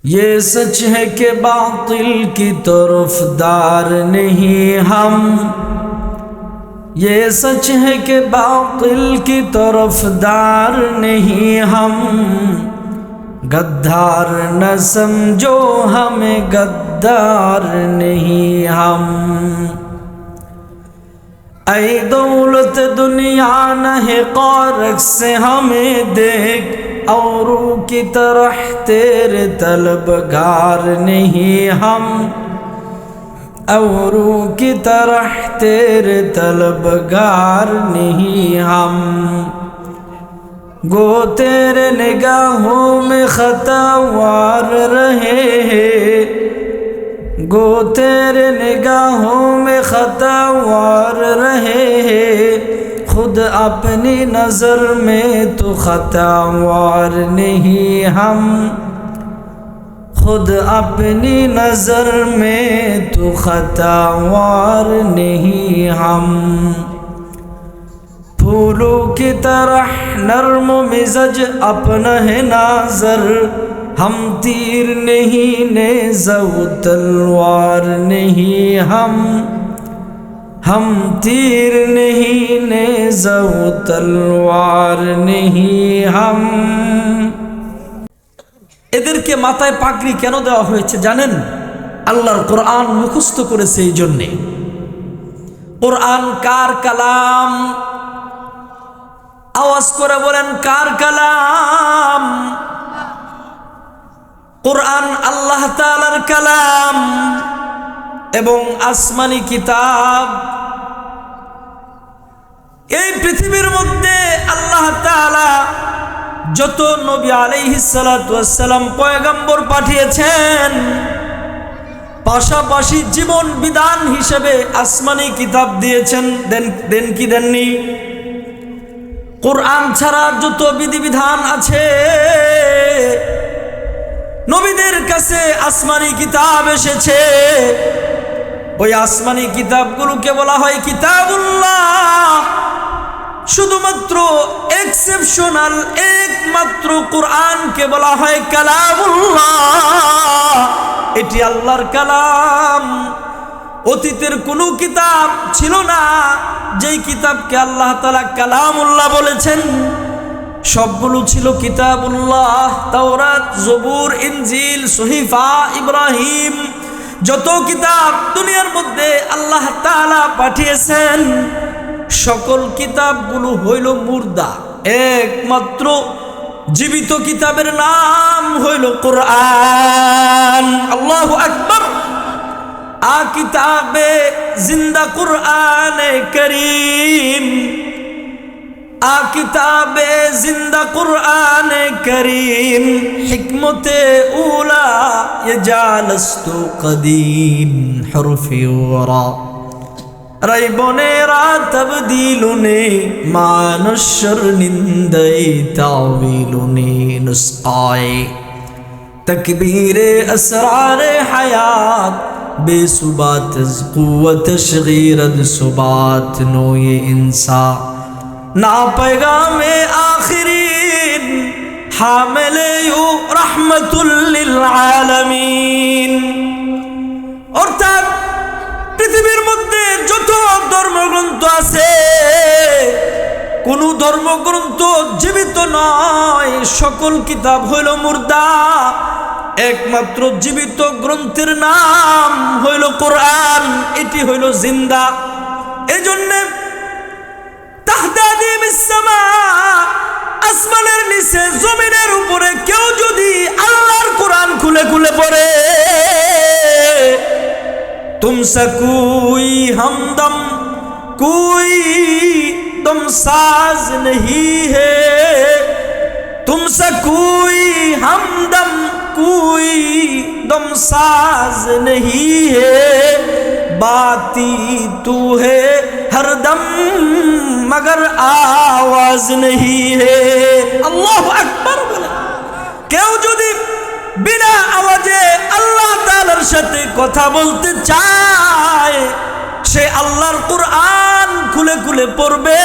ये सच है कि बातिल की तरफदार नहीं हम, ये सच है कि बातिल की तरफदार नहीं हम। गद्दार न समझो हमें, गद्दार नहीं हम। ऐ दौलत दुनिया न है क़ारक से हमें देख, औरों की तरह तेरे तलबगार नहीं हम, औरों की तरह तेरे तलबगार नहीं हम। गो तेरे निगाहों में खतावार रहे हैं, गो तेरे निगाहों में खतावार रहे हैं। खुद अपनी नज़र में तो खतावार नहीं हम, खुद अपनी नज़र में तो खतावार नहीं हम। फूलों की तरह नर्म मिज़ज अपना है नाज़र, हम तीर नहीं नेज़ा तलवार नहीं हम तीर नहीं नेज़ा तलवार नहीं हम। এদেরকে মাথায় পাগড়ি কেন দেওয়া হয়েছে জানেন? আল্লাহর কোরআন মুখস্থ করেছে এই জন্যে। কোরআন কার কালাম? আওয়াজ করে বলেন কার কালাম? কোরআন আল্লাহ তাআলার কালাম এবং আসমানি কিতাব। এই পৃথিবীর মধ্যে আল্লাহ তাআলা যত নবী আলাইহিস সালাতু ওয়াস সালাম পয়গম্বর পাঠিয়েছেন, পাশাপাশি জীবন বিধান হিসেবে আসমানি কিতাব দিয়েছেন। দেন কি দেননি? কোরআন ছাড়া যত বিধিবিধান আছে নবীদের কাছে আসমানি কিতাব এসেছে। ওই আসমানি কিতাবগুলোকে বলা হয় কিতাবুল্লাহ। শুধুমাত্র এক্সেপশনাল একমাত্র কোরআনকে বলা হয় কালামুল্লাহ। এটি আল্লাহর কালাম। অতীতের কোনো কিতাব ছিল না যেই কিতাবকে আল্লাহ তাআলা কালামুল্লাহ বলেছেন। সবগুলো ছিল কিতাবুল্লাহ। তাওরাত, জবুর, ইনজিল, সহিফা, ইব্রাহিম, যত কিতাব দুনিয়ার মধ্যে আল্লাহ তাআলা পাঠিয়েছেন সকল কিতাবগুলো হইল মুর্দা। একমাত্র জীবিত কিতাবের নাম হইল কোরআন। আল্লাহু আকবার। আ কিতাবে জিন্দা কুরআনে করিম, আ কিতাবে জিন্দা কুরআনে করিম, হিকমতে উলা ये জালস্তু কদিম হরফে ওরা রাইবনে রা তবদিলুনে মানুষর নিন্দাই তাওয়িলুনে নুসকায়ে তকবীরে আসরারে হায়াত बेसुबात कुव्वत शगीरत सुबात नो ये इंसा ना पैगामे आखिरीन हामिले यू रहमतुल लिल आलमीन। অর্থাৎ পৃথিবীর মধ্যে যত ধর্মগ্রন্থ আছে কোন ধর্মগ্রন্থ জীবিত নয়, সকল কিতাব হইল মুর্দা। একমাত্র জীবিত গ্রন্থের নাম হইল কোরআন, এটি হইল জিন্দা। এজন্য তাহদাদিমিস সামা, আসমানের নিচে জমিনের উপরে কেউ যদি আল্লাহর কোরআন খুলে খুলে পড়ে, তুমসে কোই हमदम कोई तुम साज नहीं है, तुमसे कोई हमदम कोई दम साज नहीं है, बाती तू है हर दम मगर आवाज नहीं है। अल्लाहु আকবার বলে কেউ যদি বিনা আওয়াজে আল্লাহ তাআলার সাথে কথা বলতে চায়, সে আল্লাহর কোরআন খুলে খুলে পড়বে,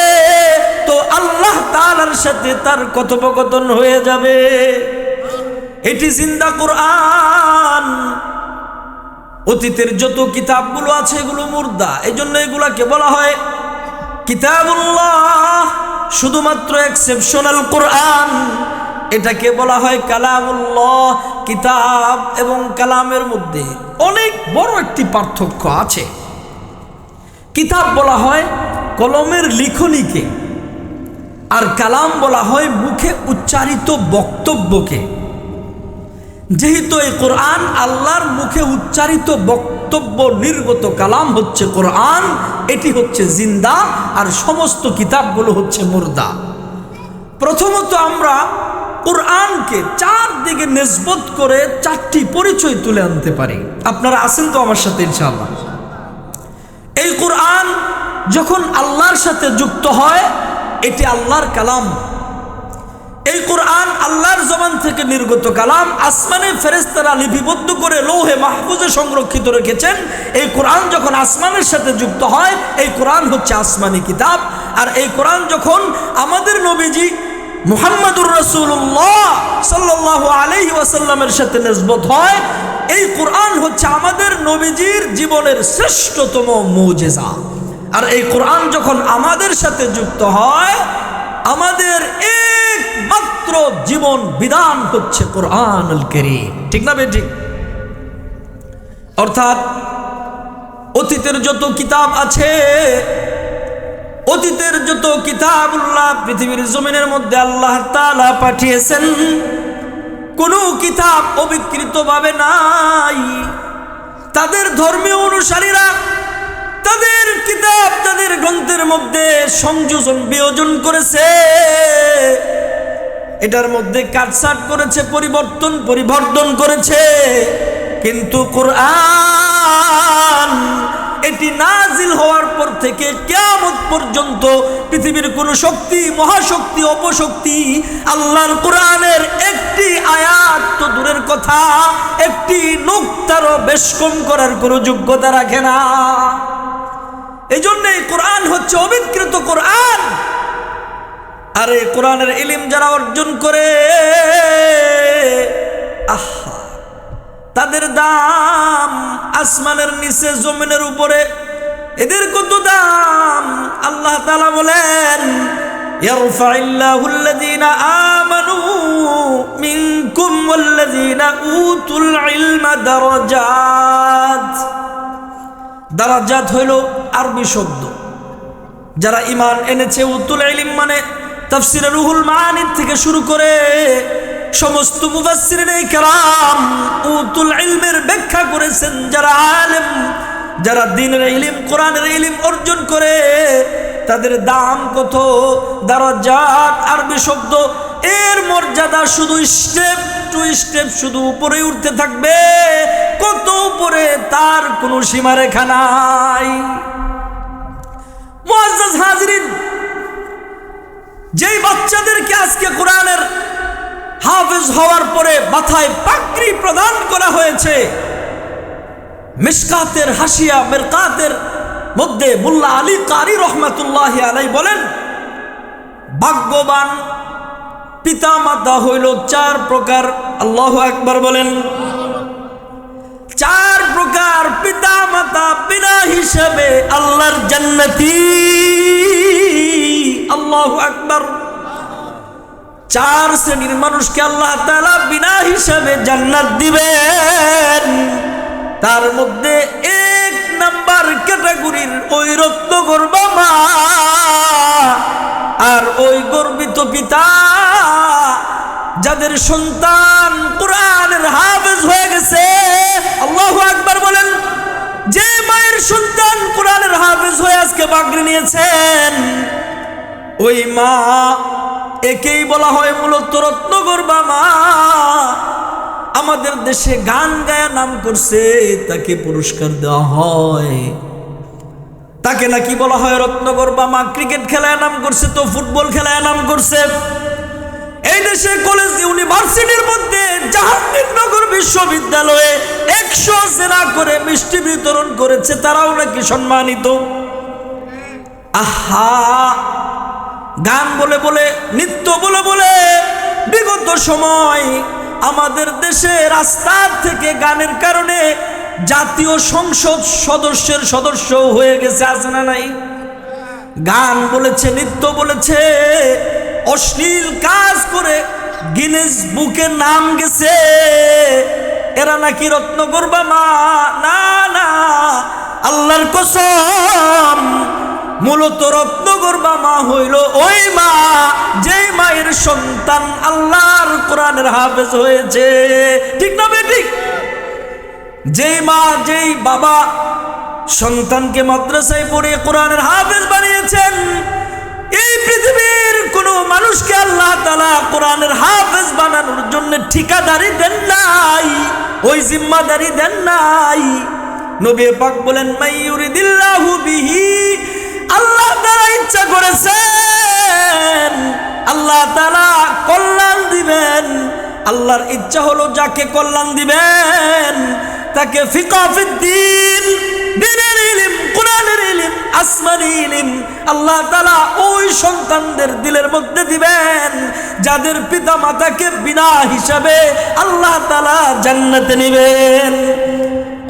তো আল্লাহ তাআলার সাথে তার কথোপকথন হয়ে যাবে। এটি জিন্দা কোরআন। অতীতের যত কিতাবগুলো আছে এগুলো মুর্দা, এই জন্য এগুলাকে বলা হয় কিতাবুল্লাহ। শুধুমাত্র এক্সেপশনাল কোরআন, এটাকে বলা হয় কালামুল্লাহ। কিতাব এবং কালামের মধ্যে অনেক বড় একটি পার্থক্য আছে। কিতাব বলা হয় কলমের লিখনিকে, আর কালাম বলা হয় মুখে উচ্চারিত বক্তব্যকে। যেহেতু এই কোরআন আল্লাহর মুখে উচ্চারিত বক্তব্য নির্গত কালাম হচ্ছে কোরআন, এটি হচ্ছে জিন্দা, আর সমস্ত কিতাবগুলো হচ্ছে মুর্দা। প্রথমত আমরা কোরআনকে চারদিকে নিসবত করে চারটি পরিচয় তুলে আনতে পারি। আপনারা আছেন তো আমার সাথে ইনশাআল্লাহ? এই কোরআন যখন আল্লাহর সাথে যুক্ত হয় এটি আল্লাহর কালাম। এই কোরআন আল্লাহর জবান থেকে নির্গত কালাম। আসমানে ফেরেশতারা লিপিবদ্ধ করে লৌহে মাহফুজে সংরক্ষিত রেখেছেন। এই কোরআন যখন আসমানের সাথে যুক্ত হয় এই কোরআন হচ্ছে আসমানি কিতাব। আর এই কোরআন যখন আমাদের নবীজি মুহাম্মদুর রাসূলুল্লাহ সাল্লাল্লাহু আলাইহি ওয়াসাল্লামের সাথে নিসবত হয়, এই কোরআন হচ্ছে আমাদের নবীজির জীবনের শ্রেষ্ঠতম মুজিজা। আর এই কোরআন যখন আমাদের সাথে যুক্ত হয় আমাদের একমাত্র জীবন বিধান হচ্ছে কোরআনুল কারীম। ঠিক না বেঠিক? অর্থাৎ অতীতের যত কিতাব আছে, অতীতের যত কিতাবুল্লাহ পৃথিবীর জমিনের মধ্যে আল্লাহ তাআলা পাঠিয়েছেন, কোন কিতাব অবিকৃতভাবে নাই। তাদের ধর্মীয় অনুসারীরা তাদের কিতাব তাদের গ্রন্থের মধ্যে সংযোজন বিয়োজন করেছে, এটার মধ্যে কাটছাট করেছে, পরিবর্তন করেছে। কিন্তু কোরআন এটি নাজিল হওয়ার পর থেকে কিয়ামত পর্যন্ত পৃথিবীর কোন শক্তি, মহাশক্তি, অপশক্তি আল্লাহর কোরআনের একটি আয়াত তো দূরের কথা, একটি নুকতারও বেশ কম করার কোনো যোগ্যতা রাখে না। এই জন্য এই কোরআন হচ্ছে অবিকৃত কোরআন। আর এই কোরআনের ইলম যারা অর্জন করে তাদের দাম আসমানের নিচে জমিনের উপরে, এদের কত দাম। আল্লাহ তাআলা বলেন ইয়ারফাইল্লাহুল্লাযীনা আমানু মিনকুম ওয়াল্লাযীনা উতুল ইলমা দারাজাত। দারাজাত হইল আরবি শব্দ, যারা ঈমান এনেছে। উতুল ইলম মানে তাফসীরে রুহুল মাআনি থেকে শুরু করে সমস্ত মুফাসসিরিনে কেরাম উতুল ইলমের ব্যাখ্যা করেছেন। যারা আলেম, যারা দ্বীনের ইলম, কোরআনের ইলম অর্জন করে তাদের দাম কত। দারাজাত আরবি শব্দ, এর মর্যাদা শুধু স্টেপ টু স্টেপ শুধু উপরে উঠতে থাকবে, কত উপরে তার কোনো সীমারেখা নাই। মুআজ্জাজ হাজিরিন, যেই বাচ্চাদেরকে আজকে কোরআনের হাফেজ হওয়ার পরে মাথায় পাগড়ি প্রদান করা হয়েছে, মিশকাতের হাসিয়া মিরকাতের মধ্যে মোল্লা আলী কারি রহমাতুল্লাহি আলাইহি বলেন, ভাগ্যবান পিতা মাতা হইল চার প্রকার। আল্লাহু আকবার বলেন। চার প্রকার পিতা মাতা বিনা হিসাবে আল্লাহর জান্নাতি। আল্লাহু আকবার। চার শ্রেণীর মানুষকে আল্লাহ তাআলা বিনা হিসাবে জান্নাত দিবেন। তার মধ্যে এক নাম্বার ক্যাটাগরির ওই রত্নগর্ভা মা আর ওই গর্বিত পিতা, যাদের সন্তান কোরআনের হাফেজ হয়ে গেছে। আল্লাহু আকবার বলেন। যে মায়ের সন্তান কোরআনের হাফেজ হয়ে আজকে পাগড়ি নিয়েছেন, ওই মা, একেই বলা হয় মূলত রত্নগর্ভা মা। আমাদের দেশে গান গায়া নাম করছে, তাকে পুরস্কার দেওয়া হয়, তাকে নাকি বলা হয় রত্নগর্ভা মা। ক্রিকেট খেলায় নাম করছে তো ফুটবল খেলায় নাম করছে। এই দেশে কলেজ ইউনিভার্সিটির মধ্যে জাহাঙ্গীরনগর বিশ্ববিদ্যালয়ে 100 জেনা করে মিষ্টি বিতরণ করেছে, তারাও নাকি সম্মানিত। আহা, গান বলে বলে, নৃত্য বলে বলে বিগত সময় আমাদের দেশে রাস্তার থেকে গানের কারণে জাতীয় সংসদ সদস্য হয়ে গেছে, আছে না নাই? গান বলেছে, নৃত্য বলেছে, অশ্লীল কাজ করে গিনেস বুকে নাম গেছে। এরা নাকি রত্নগর্ভা মা? না না, আল্লাহর কসম, মূলত রত্নগর্ভা মা হইল ওই মা যেই মায়ের সন্তান আল্লাহর কোরআনের হাফেজ হয়েছে। ঠিক না বেঠিক? যেই মা, যেই বাবা সন্তানকে মাদ্রাসায় পড়ে কোরআনের হাফেজ বানিয়েছেন, এই পৃথিবীর কোন মানুষকে আল্লাহ তাআলা কোরআনের হাফেজ বানানোর জন্য ঠিকাদারি দেন নাই, ওই জিম্মাদারি দেন নাই। নবী পাক বলেন, মাইয়ুরিদিল্লাহু বিহি, আল্লাহ তাআলা ইচ্ছা করেছেন আল্লাহ তাআলা কল্যাণ দিবেন। আল্লাহর ইচ্ছা হলো যাকে কল্যাণ দিবেন তাকে ফিকহ ফিদ্দীন, দ্বীনের ইলম, কোরআনের ইলম, আসমানী ইলম আল্লাহ তাআলা ওই সন্তানদের দিলের মধ্যে দিবেন যাদের পিতা মাতাকে বিনা হিসাবে আল্লাহ তাআলা জান্নাতে নেবেন।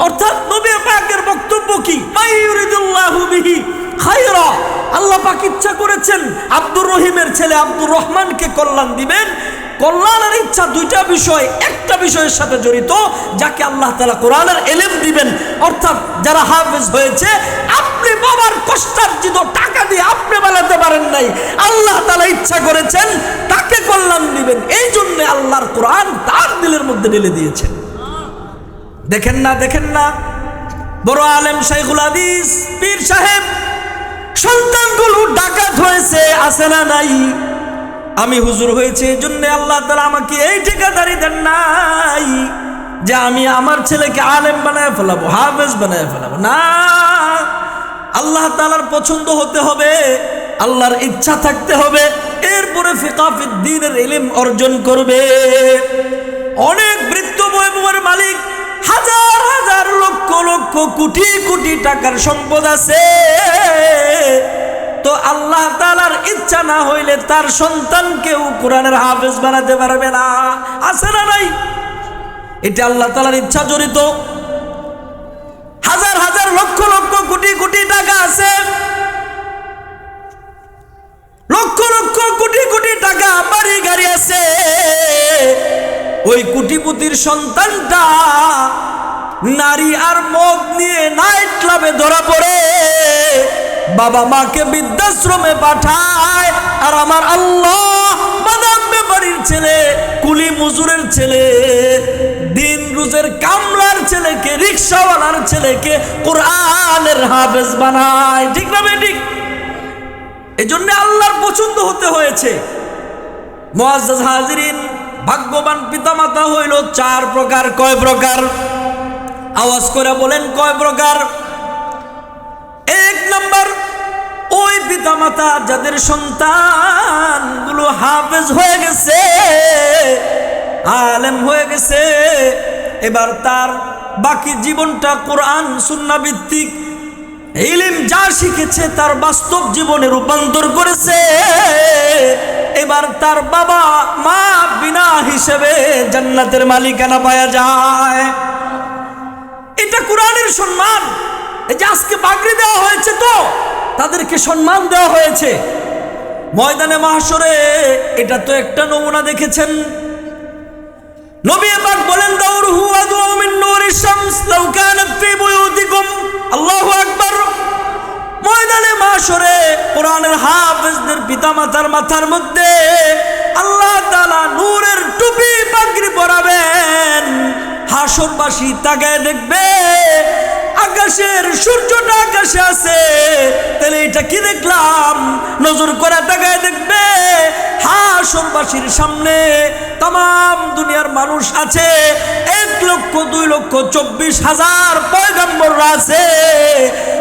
অর্থাৎ নবী পাকের বক্তব্য কি? মাইয়ুরিদুল্লাহু বিহি খায়রা, আল্লাহ পাক ইচ্ছা করেছেন আব্দুর রহিমের ছেলে আব্দুর রহমানকে কল্যাণ দিবেন। কল্যাণের ইচ্ছা দুইটা বিষয়, একটা বিষয়ের সাথে জড়িত, যাকে আল্লাহ তাআলা কোরআনের ইলম দিবেন। অর্থাৎ যারা হাফেজ হয়েছে, আপনি বাবার কষ্টার্জিত টাকা দিয়ে আপনি বানাতে পারেন নাই, আল্লাহ তাআলা ইচ্ছা করেছেন তাকে কল্যাণ দিবেন, এই জন্য আল্লাহর কোরআন তার দিলের মধ্যে ঢেলে দিয়েছেন। দেখেন না, দেখেন না, বড় আলেম শাইখুল হাদিস পীর সাহেব সন্তানগুলো ডাকাত হয়েছে, আছে না নাই? আমি হুজুর হয়েছে এই জন্য আল্লাহ তাআলা আমাকে এই ঠিকাদারি দেন নাই যে আমি আমার ছেলেকে আলেম বানায় ফেলাবো, হাফেজ বানায় ফেলাবো। না, আল্লাহ তাআলার পছন্দ হতে হবে, আল্লাহর ইচ্ছা থাকতে হবে, এরপরে ফিকহ ফিদ্দীনের ইলম অর্জন করবে। অনেক বৃত্ত বৈভবের মালিক, হাজার হাজার লক্ষ লক্ষ কোটি কোটি টাকার সম্পদ আছে, তো আল্লাহ তাআলার ইচ্ছা না হইলে তার সন্তানকেও কোরআনের হাফেজ বানাতে পারবে না, আছে না নাই? এটা আল্লাহ তাআলার ইচ্ছা জড়িত। হাজার হাজার লক্ষ লক্ষ কোটি কোটি টাকা আছে, লক্ষ লক্ষ কোটি কোটি টাকা বাড়ি গাড়ি আছে, ওই কোটিপতির সন্তানটা নারী আর মদ নিয়ে নাইট ক্লাবে ধরা পড়ে, বাবা মাকে বৃদ্ধাশ্রমে পাঠায়, আর আমার আল্লাহ বাদাম ব্যাপারীর ছেলে, কুলি মজুরের ছেলে, দিন রোজের কামলার ছেলেকে, রিকশাওয়ালার ছেলেকে কোরআনের হাফেজ বানায়। ঠিক না বেঠিক? এই জন্য আল্লাহর পছন্দ হতে হয়েছে। মুআজ্জাজ হাজিরিন, ভাগ্যবান পিতামাতা হইল চার প্রকার। কয় প্রকার? আওয়াজ করে বলেন, কয় প্রকার? এক নম্বর, ওই পিতামাতা যাদের সন্তানগুলো হাফেজ হয়ে গেছে, আলেম হয়ে গেছে, এবার তার বাকি জীবনটা কোরআন সুন্নাহ ভিত্তিক ইলম যা শিখেছে তার বাস্তব জীবনে রূপান্তর করেছে, এবার তার বাবা মা বিনা হিসেবে জান্নাতের মালিকানা পাওয়া যায়। এটা কোরআনের সম্মান। এই যে আজকে পাগড়ি দেওয়া হয়েছে, তো তাদেরকে সম্মান দেওয়া হয়েছে ময়দানে মাহশরে। এটা তো একটা নমুনা, দেখেছেন? নবী পাক বলেন, দাউরহু আদওয়া মিন নূরিশ শামস লাউ কানাত ফি বুয়ুতিকুম। আল্লাহু আকবার। ময়দানে মাহশরে কোরআনের হাফেজদের পিতামাতার মাথার মধ্যে আল্লাহ তাআলা নূরের টুপি পাগড়ি পরাবেন। হাসরবাসী তাকায় দেখবে আকাশের সূর্যটা আকাশে আছে, তাহলে এটা কি দেখলাম? নজর করে তাকায় দেখবে হাসরবাসীর সামনে तमाम দুনিয়ার মানুষ আছে, 1,02,24,000 পয়গম্বর আছে,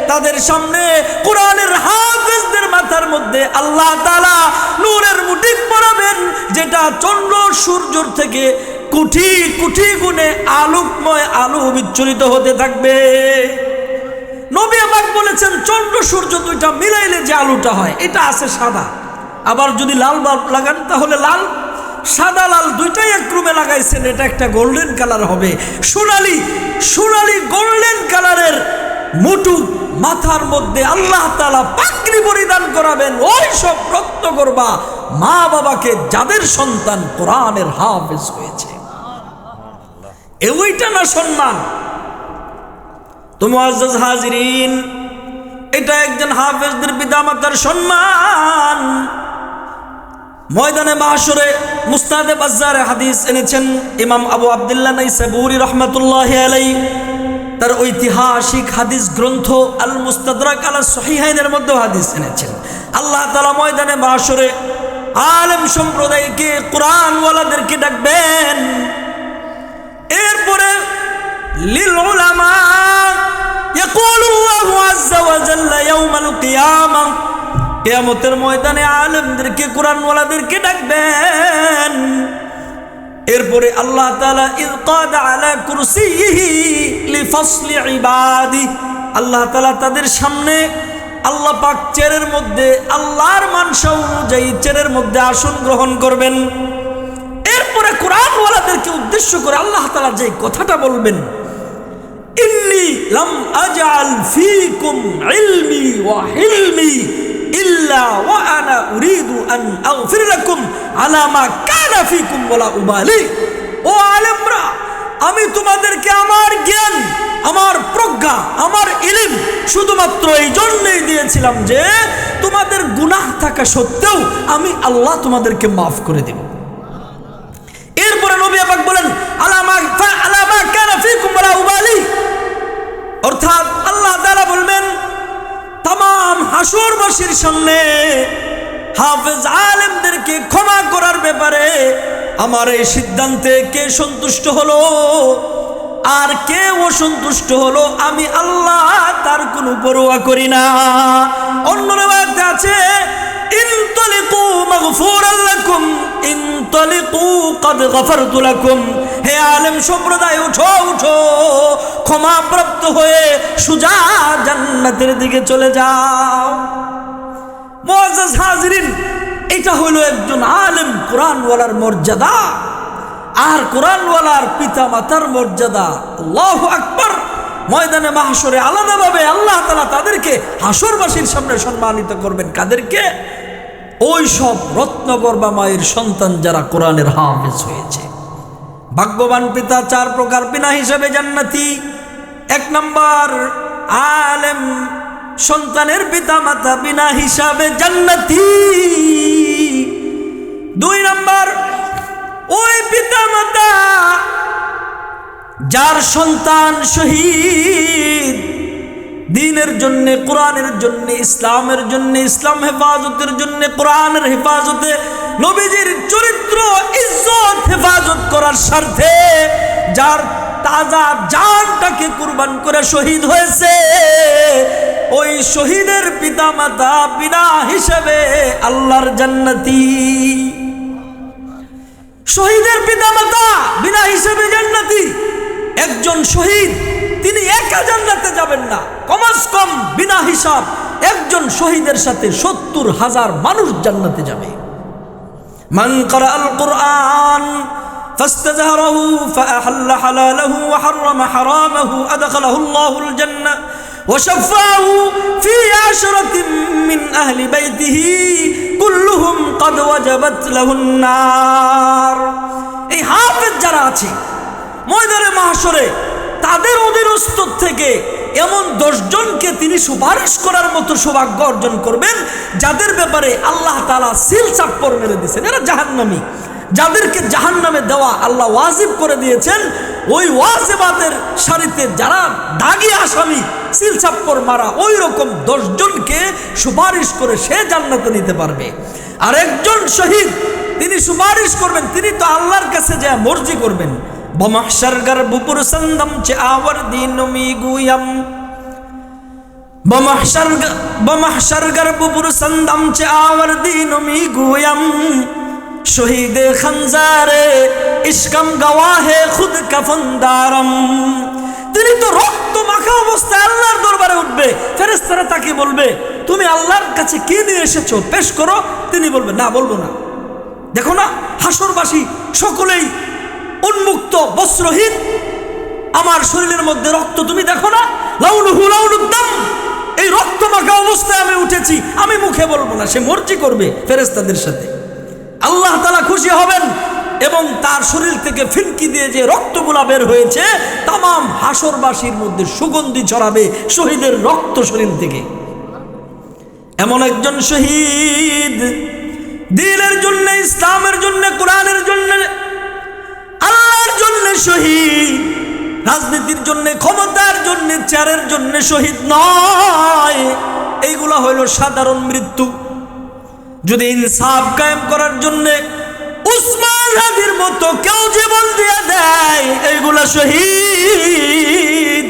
তাদের সামনে কোরআনের হাফেজদের মাথার মধ্যে আল্লাহ তাআলা নূরের মুটিক পরাবেন, যেটা চন্দ্র সূর্যর থেকে কোটি কোটি গুণে আলোকময় আলো বিচ্ছুরিত হতে থাকবে। নবী পাক বলেছেন, চন্দ্র সূর্য দুইটা মিলাইলে যে আলোটা হয় এটা আছে সাদা, আবার যদি লাল বাল্ব লাগান তাহলে লাল, সাদা লাল দুইটাই এক রুমে লাগাইছেন, এটা একটা গোল্ডেন কালার হবে, সোনালি সোনালি গোল্ডেন কালারের মুটু মাথার মধ্যে আল্লাহ তাআলা পাগড়ি পরিধান করাবেন। ওই সব রত্ন করবা মা বাবাকে যাদের সন্তান কোরআনের হাফেজ হয়েছে। ওইটা না সম্মান? তো মুআজ্জাজ হাজিরিন, এটা একজন হাফেজদের পিতামাতার সম্মান। ময়দানে মাহশরে মুসনাদে বাজ্জারে হাদিস এনেছেন ইমাম আবু আব্দুল্লাহ নাইসাবুরি রাহমাতুল্লাহি আলাইহি, তার ঐতিহাসিক হাদিস গ্রন্থ আল মুস্তাদরাক আলা সহিহাইনের মধ্যে হাদিস এনেছেন। আল্লাহ তাআলা ময়দানে মাহশরে আলেম সম্প্রদায়কে, কোরআন ওয়ালাদেরকে ডাকবেন। এরপরে লিল উলামা ইয়াকুলুল্লাহু আযজা ওয়া জাল্লা ইয়াউমাল কিয়ামাহ, কিয়ামতের ময়দানে আলেমদেরকে, কোরআন ওয়ালাদেরকে ডাকবেন। এরপরে আল্লাহ তাআলা ইয ক্বাদা আলা কুরসিহি লিফাসলি ইবাদি, আল্লাহ তাআলা তাদের সামনে আল্লাহ পাক চেয়ারের মধ্যে আল্লাহর মানসা অনুযায়ী চেয়ারের মধ্যে আসন গ্রহণ করবেন। এরপরে কোরআন ওয়ালাদেরকে উদ্দেশ্য করে আল্লাহ তাআলা যে কথাটা বলবেন, ইন্নী লাম আজআল ফীকুম ইলমি ওয়া হিলমি ইল্লা ওয়া আনা উরিদু আন আগফির লাকুম আলা মা কানা ফীকুম ওয়ালা উবালি। ও আলেমরা, আমি তোমাদেরকে আমার জ্ঞান, আমার প্রজ্ঞা, আমার ইলম শুধুমাত্র এই জন্যই দিয়েছিলাম যে তোমাদের গুনাহ থাকা সত্ত্বেও আমি আল্লাহ তোমাদেরকে মাফ করে দেব। এরপরে নবী পাক বলেন আলা মা কানা ফীকুম ওয়ালা উবালি, অর্থাৎ আল্লাহ তাআলা বলবেন তামাম হাসরবাসীর সামনে হাফেজ আলেমদেরকে ক্ষমা করার ব্যাপারে আমার এই সিদ্ধান্তে কে সন্তুষ্ট হলো আর কে অসন্তুষ্ট হলো, আমি আল্লাহ তার কোনো পরোয়া করি না। অন্য রিওয়ায়াতে আছে ইনতালিকু মাগফুরান লাকুম ইনতালিকু ক্বাদ গফারতু লাকুম, হে আলেম সম্প্রদায় উঠো উঠো, ক্ষমাপ্রাপ্ত হয়ে সুজা জান্নাতের দিকে চলে যাও। মুআজ্জাজ হাজিরিন, এটা হলো একজন আলেম কোরআনওয়ালার মর্যাদা আর কোরআনওয়ালার পিতা মাতার মর্যাদা। আল্লাহু আকবার। ময়দানে মাহশরে আলাদাভাবে আল্লাহ তাআলা তাদেরকে হাসরবাসীর সামনে সম্মানিত করবেন। কাদেরকে? ওই সব রত্নগর্ভা মায়ের সন্তান যারা কোরআনের হাফেজ হয়েছে। ভাগ্যবান পিতা চার প্রকার বিনা হিসাবে জান্নাতি। এক নাম্বার, আলেম সন্তানের পিতা মাতা বিনা হিসাবে জান্নাতি। দুই নাম্বার, ওই পিতা মাতা যার সন্তান শহীদ দ্বীনের জন্য, কোরআনের জন্য, ইসলামের জন্য, ইসলাম হেফাজতের জন্য, কোরআনের হেফাজতে, নবীজির চরিত্র ইজ্জত হেফাজত করার স্বার্থে যার তাজা জানটাকে কুরবান করে শহীদ হয়েছে, ওই শহীদের পিতা মাতা বিনা হিসেবে আল্লাহর জান্নাতি। শহীদের পিতা মাতা বিনা হিসেবে জান্নাতি। একজন শহীদ তিনি একা জান্নাতে যাবেন না, কমস কম বিনা হিসাব একজন শহীদের সাথে ৭০,০০০ মানুষ জান্নাতে যাবে। মান ক্বারাআল কুরআন ফাস্তাযহারাহু ফাআহাল্লা হালালাহু ওয়া হাররামা হারামাহু আদখালাহুল্লাহুল জান্নাহ ওয়া শাফাআহু ফি 'আশরাতিন মিন আহলি বাইতিহি কুল্লুহুম ক্বাদ ওয়াজাবাত লাহুন নার। এই হাফেজ যারা আছে ময়দানে মাহশরে তাদের অধীনস্থ থেকে এমন ১০ জনকে তিনি সুপারিশ করার মতো সৌভাগ্য অর্জন করবেন যাদের ব্যাপারে আল্লাহ তাআলা সিল চাপ্পর মেরে দিয়েছেন, এরা জাহান্নামী। যাদেরকে জাহান্নামে দেওয়া আল্লাহ ওয়াজিব করে দিয়েছেন, ওই ওয়াজিবাতের সারিতে যারা দাগি আসামি, সিল চাপ্পর মারা, ওই রকম ১০ জনকে সুপারিশ করে সে জান্নাতে নিতে পারবে। আর একজন শহীদ তিনি সুপারিশ করবেন, তিনি তো আল্লাহর কাছে যা মর্জি করবেন। বমহশর গর্ব পুরসন্দম চে আওয়ারদি নমি গুয়ম, বমহশর গর্ব পুরসন্দম চে আওয়ারদি নমি গুয়ম, শহীদে খঞ্জারে ইশকম গওয়াহে খুদ কফনদারম। তিনি তো রক্ত মাখা অবস্থায় আল্লাহর দরবারে উঠবে, ফেরেশতারা তাকে বলবে তুমি আল্লাহর কাছে কি নিয়ে এসেছো পেশ করো। তিনি বলবে না, বলবো না। দেখো না হাসরবাসী সকলেই উন্মুক্ত বস্ত্রহীন, আমার শরীরের মধ্যে রক্ত তুমি দেখো না, লাউনুহু লাউনুদ্দাম, এই রক্ত মাখা অবস্থায় আমি উঠেছি, আমি মুখে বলবো না, সে মর্জি করবে ফেরেশতাদের সাথে। আল্লাহ তাআলা খুশি হবেন এবং তার শরীর থেকে ফিনকি দিয়ে যে রক্তগুলা বের হয়েছে তামাম হাসরবাসীর মধ্যে সুগন্ধি ছড়াবে শহীদের রক্ত শরীর থেকে। এমন একজন শহীদ দ্বীনের জন্য, ইসলামের জন্য, কোরআনের জন্য, আল্লাহর জন্য শহীদ, রাজনীতির জন্য, ক্ষমতার জন্য, চেয়ারের জন্য শহীদ নয়। এইগুলা হইল সাধারণ মৃত্যু। যদি ইনসাফ কায়েম করার জন্য উসমান হাদির মতো কেউ জীবন দিয়ে দেয়, এইগুলা শহীদ।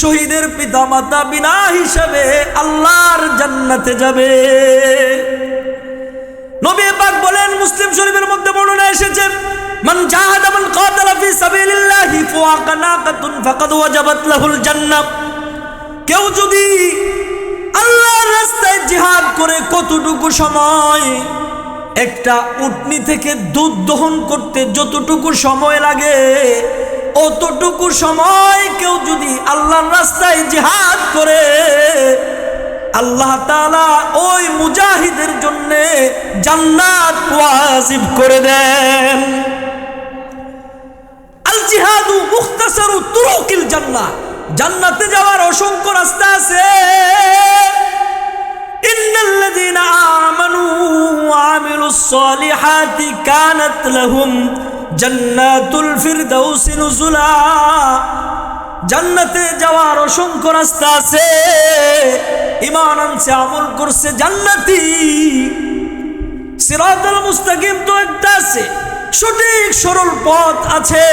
শহীদের পিতা মাতা বিনা হিসাবে আল্লাহর জান্নাতে যাবে। নবী পাক বলেন, মুসলিম শরীফের মধ্যে বর্ণনা এসেছে, মান জাহাদা মান কাতালা ফি সাবিলিল্লাহি ফাওয়াকা নাকাতুন ফাকাদ ওয়াজাবাত লাহুল জান্নাহ। কেউ যদি আল্লাহর রাস্তায় জিহাদ করে কতটুকু সময়, একটা উটনি থেকে দুধ দহন করতে যতটুকু সময় লাগে অতটুকু সময় কেউ যদি আল্লাহর রাস্তায় জিহাদ করে, আল্লাহ তাআলা ওই মুজাহিদের জন্য জান্নাত ওয়াজিব করে দেন। আল জিহাদু মুখতাসারু তুরুকিল জান্নাহ, জান্নাতে যাওয়ার অসংখ্য রাস্তা আছে। ইন্নাল্লাযীনা আমানু ওয়া আমিলুস সালিহাতি কানাত লাহুম জান্নাতুল ফিরদাউসি নুজুলা। জান্নাতে যাওয়ার অসংখ্য রাস্তা আছে। ঈমান আনছে, আমল করছে, জান্নাতি। সিরাতুল মুস্তাকিম তো একটা আছে, সঠিক সরল পথ আছে।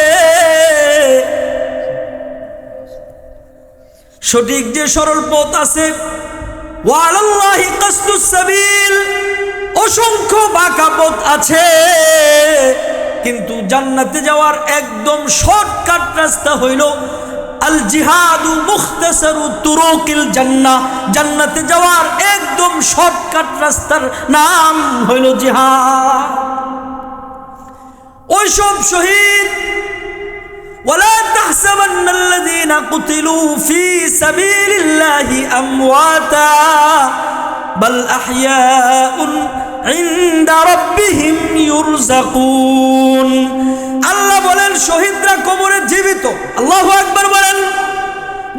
সঠিক যে সরল পথ আছে, ওয়া আলাল্লাহি কাসদুস সাবিল, অসংখ্য বাঁকা পথ আছে। কিন্তু জান্নাতে যাওয়ার একদম শর্টকাট রাস্তা হইল আল জিহাদু মুখতাসারু তুরুকিল জান্নাহ। জান্নাতে যাওয়ার একদম শর্টকাট রাস্তার নাম হইল জিহাদ। ওই সব শহীদ, ওয়ালা তাহসাবান্নাল্লাযীনা কুতিলু ফি সাবিলিল্লাহি আমওয়াতা বাল আহইয়াউন ইনদা রাব্বিহিম ইউরযাকুন। আল্লাহ বলেন শহীদরা কবরে জীবিত। আল্লাহু আকবার বলেন।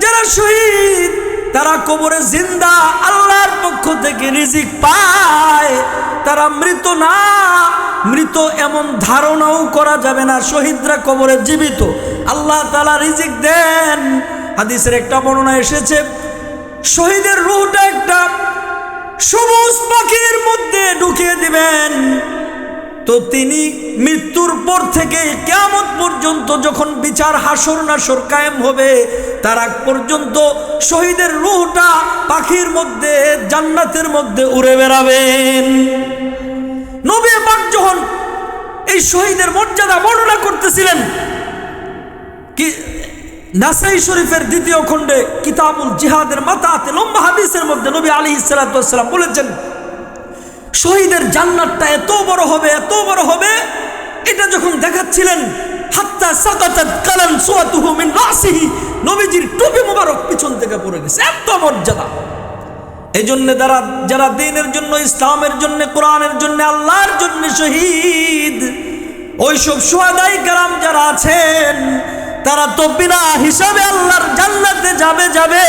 যারা শহীদ তারা কবরে জিন্দা, আল্লাহর পক্ষ থেকে রিজিক পায়। তারা মৃত না, মৃত এমন ধারণাও করা যাবে না। শহীদরা কবরে জীবিত, আল্লাহ তাআলা রিজিক দেন। হাদিসের একটা বর্ণনা এসেছে, শহীদের রূহটা একটা সবুজ পাখির মধ্যে ঢুকিয়ে দিবেন। তো তিনি মৃত্যুর পর থেকে কিয়ামত পর্যন্ত যখন বিচার হাসর নাসর কায়েম হবে, তার আগ পর্যন্ত শহীদের রূহটা পাখির মধ্যে জান্নাতের মধ্যে উড়ে বেড়াবেন। নবী পাক যখন এই শহীদের মর্যাদা বর্ণনা করতেছিলেন, কি নাসাই শরীফের দ্বিতীয় খণ্ডে কিতাবুল জিহাদের মাতাতে লম্বা হাদিসের মধ্যে নবী আলাইহিস সালাতু ওয়াস সালাম বলেছেন, শহীদের জান্নাতটা এত বড় হবে, এত বড় হবে। এটা যখন দেখাচ্ছিলেন, হাত্তা সাকাতাত কালানসুয়াতুহু মিন রাসিহি, নবীজির টুপি মোবারক পিছন থেকে পড়ে গেছে, এত মর্যাদা। এই জন্য যারা দ্বীনের জন্য, ইসলামের জন্য, কোরআনের জন্য, আল্লাহর জন্য শহীদ, ওইসব শুহাদায়ে কেরাম যারা আছেন তারা তো বিনা হিসাবে আল্লাহর জান্নাতে যাবে।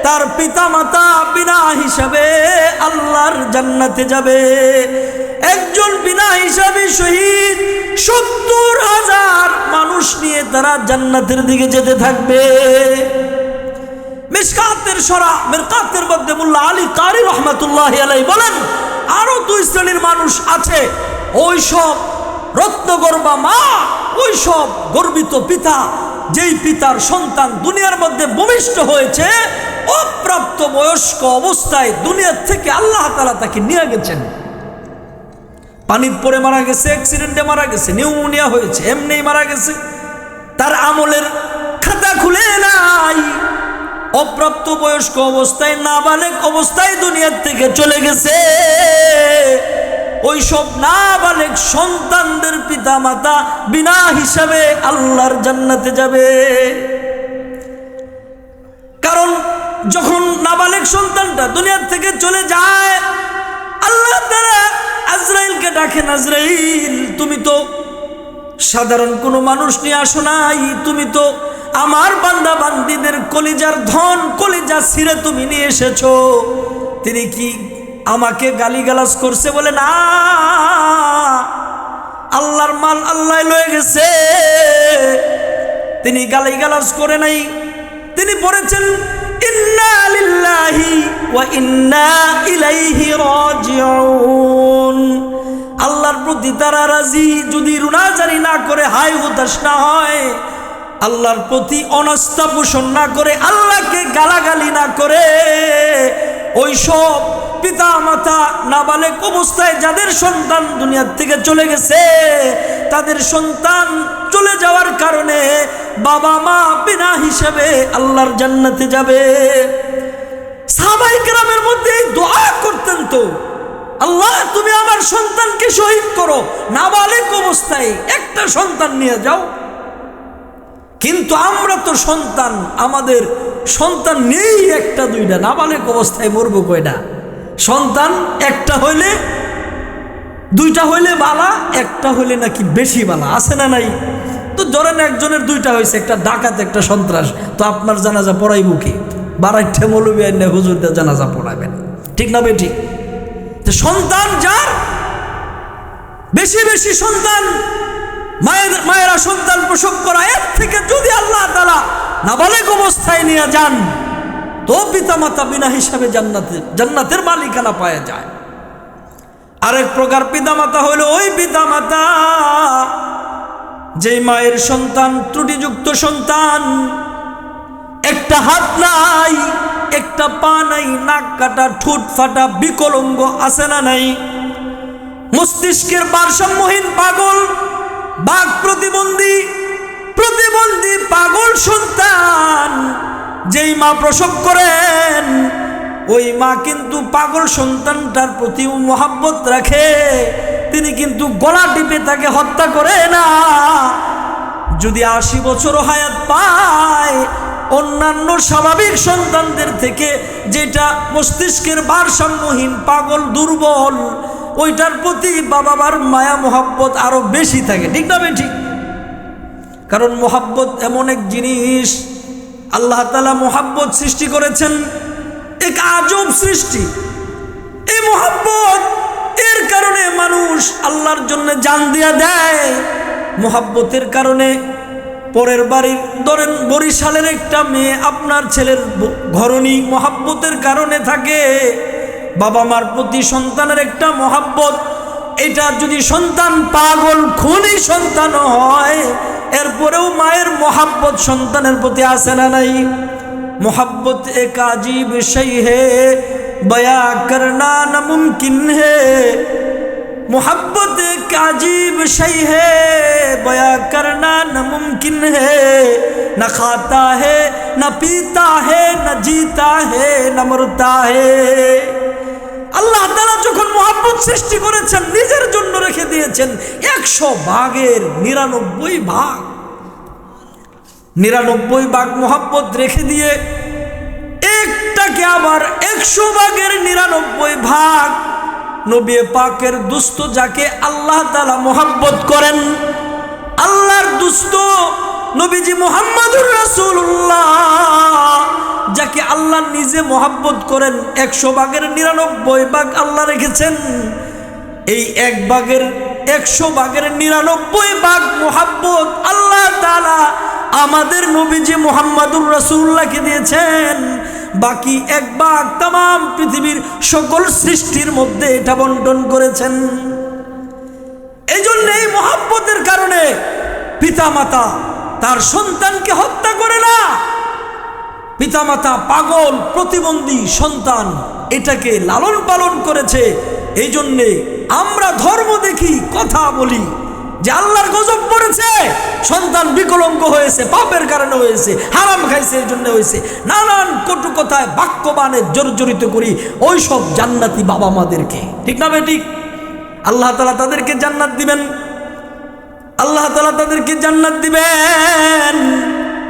তার পিতা মাতা বিনা হিসাবে আল্লাহর জান্নাতে যাবে। একজন বিনা হিসাবে শহীদ ৭০,০০০ মানুষ নিয়ে তারা জান্নাতের দিকে যেতে থাকবে। মিশকাতের সরা মিরকাতের মধ্যে মোল্লা আলী কারি রহমাতুল্লাহি আলাইহি বলেন, আরো ২ শ্রেণীর মানুষ আছে। ওই সব রত্নগর্বা মা, ওই সব গর্বিত পিতা, যেই পিতার সন্তান দুনিয়ার মধ্যে ভূমিষ্ঠ হয়েছে, অপ্রাপ্ত বয়স্ক অবস্থায় দুনিয়ার থেকে আল্লাহ তাআলা তাকে নিয়ে গেছেন। পানির পরে মারা গেছে, অ্যাক্সিডেন্টে মারা গেছে, নিউমোনিয়া হয়েছে, এমনি মারা গেছে, তার আমলের খাতা খুলে নাই। অপ্রাপ্ত বয়স্ক অবস্থায়, নাবালেগ অবস্থায় দুনিয়ার থেকে চলে গেছে। ওই সব নাবালেগ সন্তানদের পিতামাতা বিনা হিসাবে আল্লাহর জান্নাতে যাবে। কারণ যখন নাবালেগ সন্তানটা দুনিয়ার থেকে চলে যায়, আল্লাহ তাআলা আজরাইলকে ডাকেন, আজরাইল তুমি তো সাধারণ কোনো মানুষ নিয়ে আসো নাই, তুমি তো আমার বান্দা বান্দীদের কলিজার ধন, কলিজা ছিঁড়ে তুমি নিয়ে এসেছো। তিনি কি আমাকে গালিগালাজ করছে? বলে না, আল্লাহর মাল আল্লাহ লয়ে গেছে। তিনি গালিগালাজ করে নাই, তিনি পড়েছেন ইন্না লিল্লাহি ওয়া ইন্না ইলাইহি রাজিউন। আল্লাহর প্রতি তারা রাজি, যদি রুনাজারি না করে, হায় হুতাশ না হয়, আল্লাহর প্রতি অনাস্থা পোষণ না করে, আল্লাহকে গালাগালি না করে, ওই সব পিতা মাতা নাবালেগ অবস্থায় যাদের সন্তান দুনিয়ার থেকে চলে গেছে, তাদের সন্তান চলে যাওয়ার কারণে বাবা মা বিনা হিসাবে আল্লাহর জান্নাতে যাবে। সাহাবায়ে কেরামের মধ্যে দোয়া করতেন তো, আল্লাহ তুমি আমার সন্তানকে শহীদ করো, নাবালেগ অবস্থায় একটা সন্তান নিয়ে যাও। কিন্তু আমরা তো সন্তান, আমাদের সন্তান নেই একটা দুইটা, নাবালেগ অবস্থায় মরবো কয়টা? সন্তান একটা হইলে, দুইটা হইলে বালা, একটা হইলে নাকি বেশি বালা, আছে না নাই? তো ধরেন একজনের দুইটা হয়েছে, একটা ডাকাত একটা সন্ত্রাস, তো আপনার জানাজা পড়াইব কি? বারাইঠে মৌলবি আইনে হুজুরদের জানাজা পড়াবেন, ঠিক না বেঠিক? তো সন্তান যার বেশি বেশি সন্তান, মায়েরা সন্তান প্রসব করা, এর থেকে যদি আল্লাহ তাআলা নাবালেগ অবস্থায় নিয়ে যান, তো পিতামাতা বিনা হিসাবে জান্নাতের মালিকানা পাওয়া যায়। আরেক প্রকার পিতামাতা হইল ওই পিতামাতা যে মায়ের সন্তান ত্রুটিযুক্ত সন্তান, একটা হাত নাই, একটা পা নাই, নাক কাটা, ঠোঁট ফাটা, বিকলাঙ্গ, আছে না নাই? মস্তিষ্কের ভারসাম্যহীন, পাগল, বাক প্রতিবন্ধী পাগল সন্তান যেই মা প্রসব করেন, ওই মা কিন্তু পাগল সন্তানটার প্রতি মহব্বত রাখে, তিনি কিন্তু গলা টিপে তাকে হত্যা করে না। যদি 80 বছরও হায়াত পায়, অন্যান্য স্বাভাবিক সন্তানদের থেকে যেটা মস্তিষ্কের ভারসাম্যহীন, পাগল, দুর্বল, ওইটার প্রতি বাবা মার মায়া মহব্বত আরো বেশি থাকে, ঠিক না ঠিক? কারণ মহব্বত এমন এক জিনিস, আল্লাহ তাআলা মহব্বত সৃষ্টি করেছেন, এক আজব সৃষ্টি। এই মহব্বত এর কারণে মানুষ আল্লাহর জন্য জান দিয়া দেয়। মহব্বতের কারণে পরের বাড়ির, ধরেন বরিশালের একটা মেয়ে আপনার ছেলের ঘরণী, মহব্বতের কারণে থাকে। বাবা মার প্রতি সন্তানের একটা মহব্বত, এটা যদি সন্তান পাগল খুনি সন্তান হয়, এরপরেও মায়ের মহব্বত সন্তানের প্রতি আসে না নাই? मोहब्बत एक अजीब शय है, बया करना नामुमकिन है। मोहब्बत एक अजीब शय है, बया करना नामुमकिन है। न खाता है, न पीता है, न जीता है, न मरता है। আল্লাহ তাআলা যখন মোহাব্বত সৃষ্টি করেছেন, নিজের জন্য রেখে দিয়েছেন 100 ভাগের 99 ভাগ। 99 ভাগ মোহাব্বত রেখে দিয়ে একটাকে আবার 100 ভাগের 99 ভাগ নবী পাকের দুস্ত, যাকে আল্লাহ তাআলা মোহাব্বত করেন, আল্লাহর দুস্ত নবীজি মুহাম্মদুর রাসূলুল্লাহ, যাকে আল্লাহ নিজে মোহাব্বত করেন, 100 ভাগের 99 ভাগ আল্লাহ রেখেছেন। এই 1 ভাগের 100 ভাগের 99 ভাগ মোহাব্বত আল্লাহ তাআলা আমাদের নবীজি মুহাম্মদুর রাসূলুল্লাহকে দিয়েছেন। বাকি 1 ভাগ तमाम পৃথিবীর সকল সৃষ্টির মধ্যে এটা বন্টন করেছেন। এই জন্য এই মোহাব্বতের কারণে পিতামাতা তার সন্তানকে হত্যা করে না। পিতামাতা পাগল প্রতিবন্ধী সন্তান, এটাকে লালন পালন করেছে। এই জন্যে আমরা ধর্ম দেখি, কথা বলি যে আল্লাহর গজব পড়েছে, সন্তান বিকলাঙ্গ হয়েছে, পাপের কারণে হয়েছে, হারাম খাইছে এই জন্য হয়েছে, নানান কটু কথায় বাক্যবাণে জর্জরিত করি ওই সব জান্নাতি বাবা মাদেরকে, ঠিক না বেঠিক? আল্লাহ তাআলা তাদেরকে জান্নাত দিবেন, আল্লাহ তাআলা তাদেরকে জান্নাত দিবেন।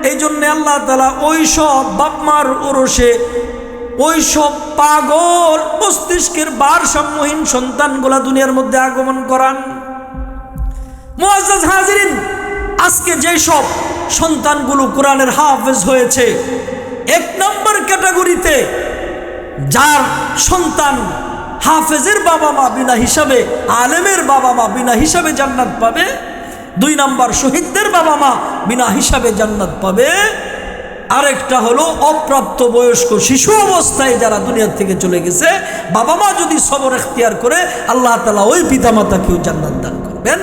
এই জন্য আল্লাহ তাআলা ওই সব বাপমার ওরসে ওই সব পাগল মস্তিষ্কের ভারসাম্যহীন সন্তানগুলা দুনিয়ার মধ্যে আগমন করান। মুআজ্জাজ হাজিরিন, আজকে যেই সব সন্তানগুলো কোরআনের হাফেজ হয়েছে, এক নম্বর ক্যাটাগরিতে যার সন্তান হাফেজের বাবা মা বিনা হিসাবে, আলেমের বাবা মা বিনা হিসাবে জান্নাত পাবে। 2 নম্বর শহীদদের বাবা মা বিনা হিসাবে জান্নাত পাবে। আরেকটা হলো অপ্রাপ্ত বয়স্ক শিশু অবস্থায় যারা দুনিয়া থেকে চলে গেছে, বাবা মা যদি সবর এখতিয়ার করে আল্লাহ তাআলা ওই পিতামাতাকেও জান্নাত দান করবেন।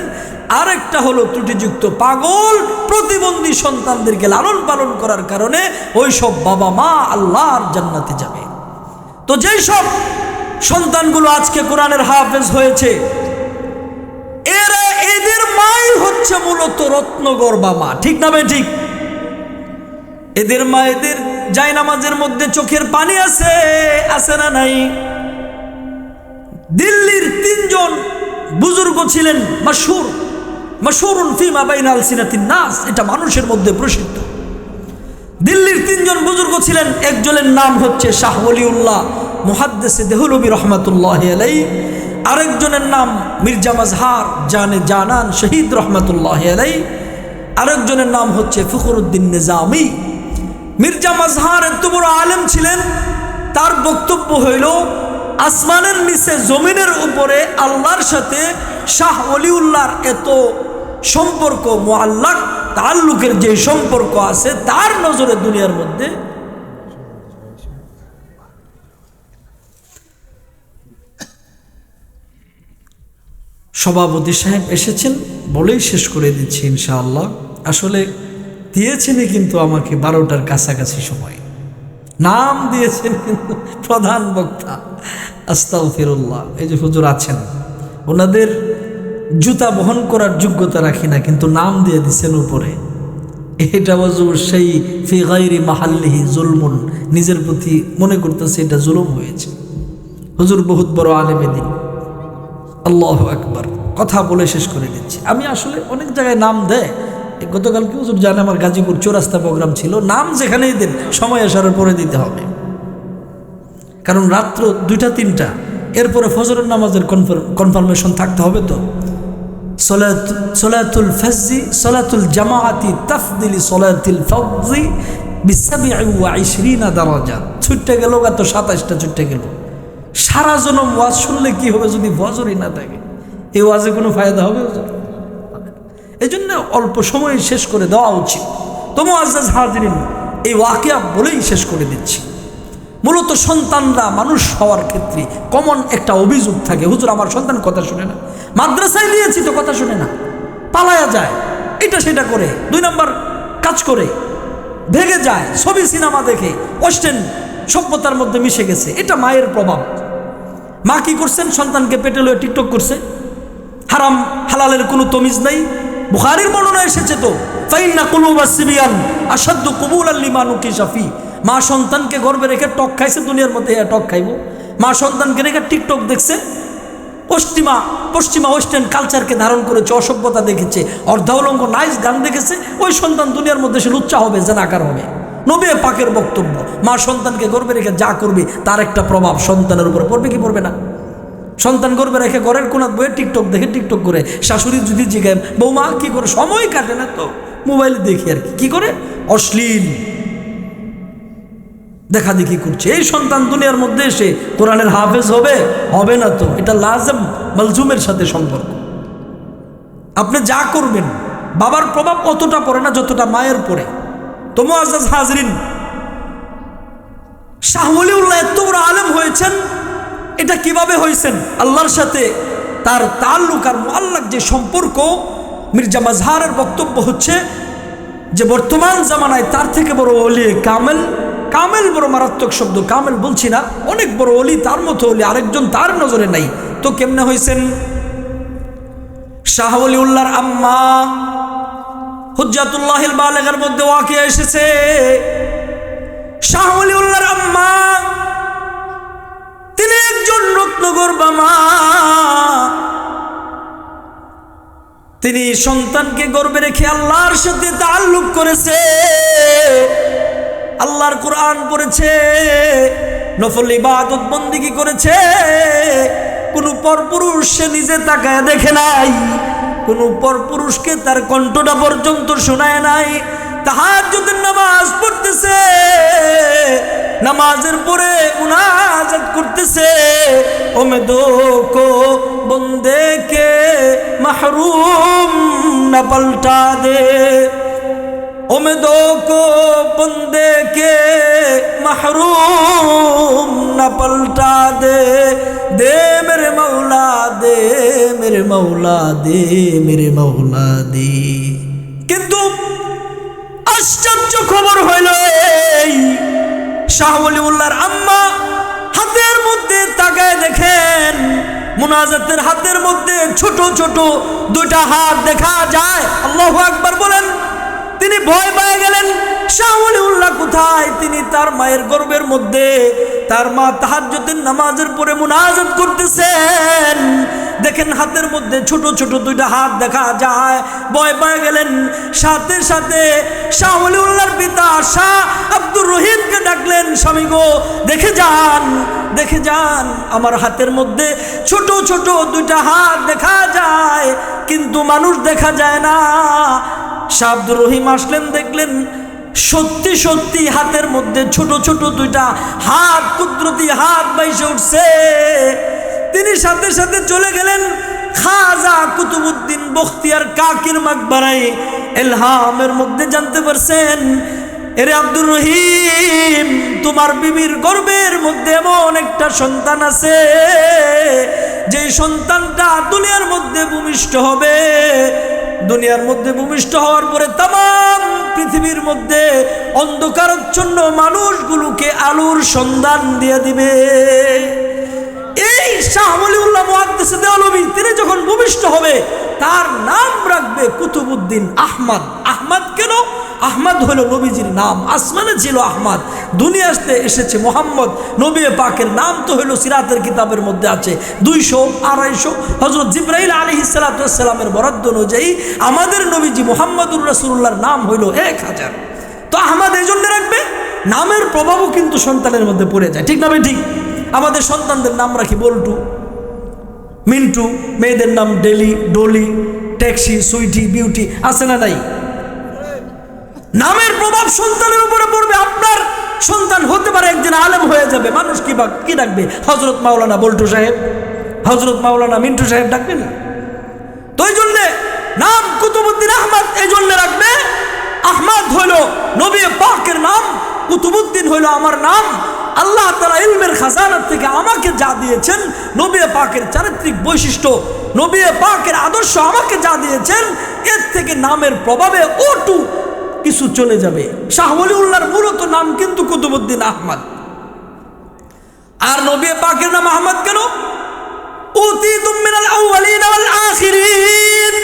আরেকটা হলো ত্রুটিযুক্ত পাগল প্রতিবন্ধী সন্তানদেরকে লালন পালন করার কারণে ওই সব বাবা মা আল্লাহর জান্নাতে যাবে। তো যেই সব সন্তানগুলো আজকে কোরআনের হাফেজ হয়েছে, এদের মাই হচ্ছে মূলত রত্নগর্ভা মা, ঠিক না ভাই? ঠিক। এদের মায়েদের জায়নামাজের মধ্যে চোখের পানি আছে, আছে না নাই? দিল্লির 3 জন বুজুর্গ ছিলেন, মাশহুরুন ফিমা বাইনা আলসিনাতিন নাস, এটা মানুষের মধ্যে প্রসিদ্ধ। দিল্লির 3 জন বুজুর্গ ছিলেন। একজনের নাম হচ্ছে শাহ ওলিউল্লাহ মুহাদ্দিসে দেহলভী রহমাতুল্লাহি আলাইহি, আরেকজনের নাম মির্জা মাজহার জানান শহীদ রহমাতুল্লাহি আলাইহি, আরেকজনের নাম হচ্ছে ফখরুদ্দিন নিজামী। মির্জা মাজহার এত বড় আলেম ছিলেন, তার বক্তব্য হইল আসমানের নিচে জমিনের উপরে আল্লাহর সাথে শাহ ওলিউল্লাহর এত সম্পর্ক, মুআল্লাক তাআল্লুকের যে সম্পর্ক আছে, তার নজরে দুনিয়ার মধ্যে সভাপতি সাহেব এসেছেন বলেই শেষ করে দিচ্ছি ইনশাআল্লাহ। আসলে দিয়েছেনই কিন্তু আমাকে 12টার কাছাকাছি সময়, নাম দিয়েছেন কিন্তু প্রধান বক্তা আস্তাগফিরুল্লাহ। এই যে হুজুর আছেন, ওনাদের জুতা বহন করার যোগ্যতা রাখি না, কিন্তু নাম দিয়ে দিচ্ছেন উপরে। এটা হুজুর সেই ফি গায়রি মাহাল্লিহি জুলমুন, নিজের প্রতি মনে করতেছে এটা জুলুম হয়েছে। হুজুর বহুত বড় আলেমে দিন, আল্লাহু আকবার। কথা বলে শেষ করে দিচ্ছি। আমি আসলে অনেক জায়গায় নাম দেয়, গতকালকে হুজুর জানে আমার গাজীপুর চৌরাস্তা প্রোগ্রাম ছিল, নাম যেখানেই দেন সময় আসার পরে দিতে হবে, কারণ রাত্র 2টা-3টা, এরপরে ফজরের নামাজের কনফার্মেশন থাকতে হবে। তো সলাতুল ফজরি সলাতুল জামাআতি তাফদিলি সলাতুল ফজরি ব27 দারাজা। ছুটে গেল গত 27টা ছুটে গেল। সারা জনম ওয়াজ শুনলে কি হবে যদি ফজরই না থাকে? এই ওয়াজে কোনো ফায়দা হবে? এই জন্য অল্প সময়ে শেষ করে দেওয়া উচিত। তো মুআজ্জাজ হাজিরিন, এই ওয়াকিয়া বলেই শেষ করে দিচ্ছি। মূলত সন্তানরা মানুষ হওয়ার ক্ষেত্রে কমন একটা অভিযোগ থাকে, হুজুর আমার সন্তান কথা শুনে না, মাদ্রাসায় দিয়েছি তো কথা শুনে না, পালায়া যায়, এটা সেটা করে, 2 নম্বর কাজ করে, ভেগে যায়, ছবি সিনেমা দেখে ওয়েস্টার্ন সভ্যতার মধ্যে মিশে গেছে। এটা মায়ের প্রভাব। মা কি করছেন? সন্তানকে পেটে লয়ে টিকটক করছে, হারাম হালালের কোনো তমিজ নাই। বুখারীর বর্ণনা এসেছে তো, ফাইন্না কুলুবাস সিবিয়ান আশাদ্দু কুবুলান লিমা নুকিশা ফি। মা সন্তানকে গর্বে রেখে টক খাইছে, দুনিয়ার মধ্যে টক খাইব। মা সন্তানকে রেখে টিকটক দেখছে, পশ্চিমা ওয়েস্টার্ন কালচারকে ধারণ করেছে, অসভ্যতা দেখেছে, অর্ধাউলঙ্গ নাইস গান দেখেছে। ওই সন্তান দুনিয়ার মধ্যে সে লুচ্চা হবে, জানাকার হবে। নবী পাকের বক্তব্য, মা সন্তানকে গর্বে রেখে যা করবে তার একটা প্রভাব সন্তানের উপরে পড়বে কি পড়বে না? সন্তান গর্বে রেখে ঘরের কোনাত বইয়ে টিকটক দেখে, টিকটক করে শাশুড়ি যদি জিজ্ঞাসা বৌমা কি করে, সময় কাটে না তো, মোবাইলে দেখি আর কি করে, অশ্লীল দেখা দেখি করছে। এই সন্তান দুনিয়ার মধ্যে এসে কোরআনের হাফেজ হবে না তো? এটা লাজম মালজুমের সাথে সম্পর্ক। আপনি যা করবেন বাবার প্রভাব অতটা পড়ে না যতটা মায়ের পড়ে। তো মুআজ্জাজ হাজরিন, শাহ ওলিউল্লাহ এত বড় আলেম হয়েছেন, এটা কিভাবে হয়েছেন? আল্লাহর সাথে তার তাল্লুক আর মুআল্লাক যে সম্পর্ক। মির্জা মাজহারের বক্তব্য হচ্ছে যে বর্তমান জামানায় তার থেকে বড় ওলি কামেল বড় মারাত্মক শব্দ, কামেল বলছি না, অনেক বড় ওলি, তার মতো ওলি আরেকজন তার নজরে নাই। তো কেমনে হয়েছেন? শাহ ওলিউল্লাহর আম্মা হুজ্জাতুল্লাহিল বালিগার মধ্যে ওয়াকিয়া এসেছে। শাহ ওলিউল্লাহর আম্মা তিনি একজন রত্নগর্ভা মা, তিনি সন্তানকে গর্ভে রেখে আল্লাহর সাথে তাআল্লুক করেছে, আল্লাহর কোরআন পড়েছে, নফল ইবাদত বন্দেগী করেছে। কোন পরপুরুষ সে নিজে তাকায় দেখে নাই, কোন পরপুরুষকে তার কণ্ঠটা পর্যন্ত শোনায় নাই। তাহাজ্জুদের নামাজ পড়তেছে, নামাজের পরে মুনাজাত করতেছে, ওমে দো কো বন্দে কে মাহরুম না পাল্টা দে, ওমে দো কো বন্দে কে মাহরুম না পাল্টা দে, দে মেরে মৌলা দে, মেরে মৌলা দে, মেরে মৌলা দে। কিন্তু আশ্চর্য খবর হইল এই, শাহ ওলিউল্লাহর আম্মা হাতের মধ্যে তাকায় দেখেন, মুনাজাতের হাতের মধ্যে ছোট ছোট দুইটা হাত দেখা যায়। আল্লাহু আকবার বলেন। তিনি ভয় পেয়ে গেলেন, শাহ ওলিউল্লাহ কোথায়? তিনি তার মায়ের গর্ভের মধ্যে, তার মা তাহাজ্জুদের নামাজের পরে মুনাজাত করতেছেন, দেখেন হাতের মধ্যে ছোট ছোট দুইটা হাত দেখা যায়। ভয় পেয়ে গেলেন। সাথে সাথে শাহ ওলিউল্লাহর পিতা শাহ আব্দুর রহিমকে ডাকলেন, স্বামী গো দেখে যান, দেখে যান, আমার হাতের মধ্যে ছোট ছোট দুইটা হাত দেখা যায়, কিন্তু মানুষ দেখা যায় না। শাহ আব্দুর রহিম আসলেন, দেখলেন সত্যি সত্যি হাতের মধ্যে ছোট ছোট দুইটা হাত, কুদরতি হাত বাইসে উঠছে। তিনি সাথে সাথে চলে গেলেন খাজা কুতুবউদ্দিন বখতিয়ার কাকির মাকবারায়। ইলহামের মধ্যে জানতে পারছেন, এরে আব্দুর রহিম, তোমার বিবির গর্ভের মধ্যে এমন একটা সন্তান আছে, যে সন্তানটা দুনিয়ার মধ্যে ভূমিষ্ঠ হবে। দুনিয়ার মধ্যে ভূমিষ্ঠ হওয়ার পরে তাম পৃথিবীর মধ্যে অন্ধকারাচ্ছন্ন মানুষগুলোকে আলোর সন্ধান দিয়ে দিবে। এই শাহ ওলিউল্লাহ মুহাদ্দিস দেওলভী, তিনি যখন ভূমিষ্ঠ হবে তার নাম রাখবে কুতুবউদ্দিন আহমদ। আহমদ কেন? আহমদ হলো নবীজির নাম। আসমানে ছিল আহমদ, দুনিয়াতে এসেছে মোহাম্মদ। নবী পাকের নাম তো হলো সিরাতের কিতাবের মধ্যে আছে 200, 250। হযরত জিবরাইল আলাইহিস সালাতু ওয়াস সালামের বরাদ্দ অনুযায়ী আমাদের নবীজি মুহাম্মদুর রাসূলুল্লাহর নাম হলো 1000। তো আহমদ এই জন্য রাখবে, নামের প্রভাবও কিন্তু সন্তানের মধ্যে পড়ে যায়, ঠিক না ভাই? ঠিক। আমাদের সন্তানদের নাম রাখি বল্টু, মিন্টু, মেয়েদের নাম ডেলি, ডলি, ট্যাক্সি, সুইটি, বিউটি, আছে না নাই? নামের প্রভাব সন্তানের উপরে পড়বে। আপনার সন্তান হতে পারে একদিন আলেম হয়ে যাবে, মানুষ কি ডাকবে? হযরত মাওলানা বল্টু সাহেব, হযরত মাওলানা মিন্টু সাহেব ডাকবেন। তো এই জন্যে নাম কুতুবউদ্দিন আহমদ এই জন্য রাখবে। আহমদ হইল নবী পাকের নাম, কুতুবউদ্দিন হইল আমার নাম। আল্লাহ তাআলা ইলমের খাজানাত থেকে আমাকে যা দিয়েছেন, নবী পাকের চারিত্রিক বৈশিষ্ট্য, নবী পাকের আদর্শ আমাকে যা দিয়েছেন, এর থেকে নামের প্রভাবে ওটু কিছু চলে যাবে। শাহ ওলিউল্লাহর মূলত নাম কিন্তু কুতুবউদ্দিন আহমদ। আর নবী পাকের নাম আহমদ কেন? উতীতুম মিনাল আউয়ালিন ওয়াল আখিরিন।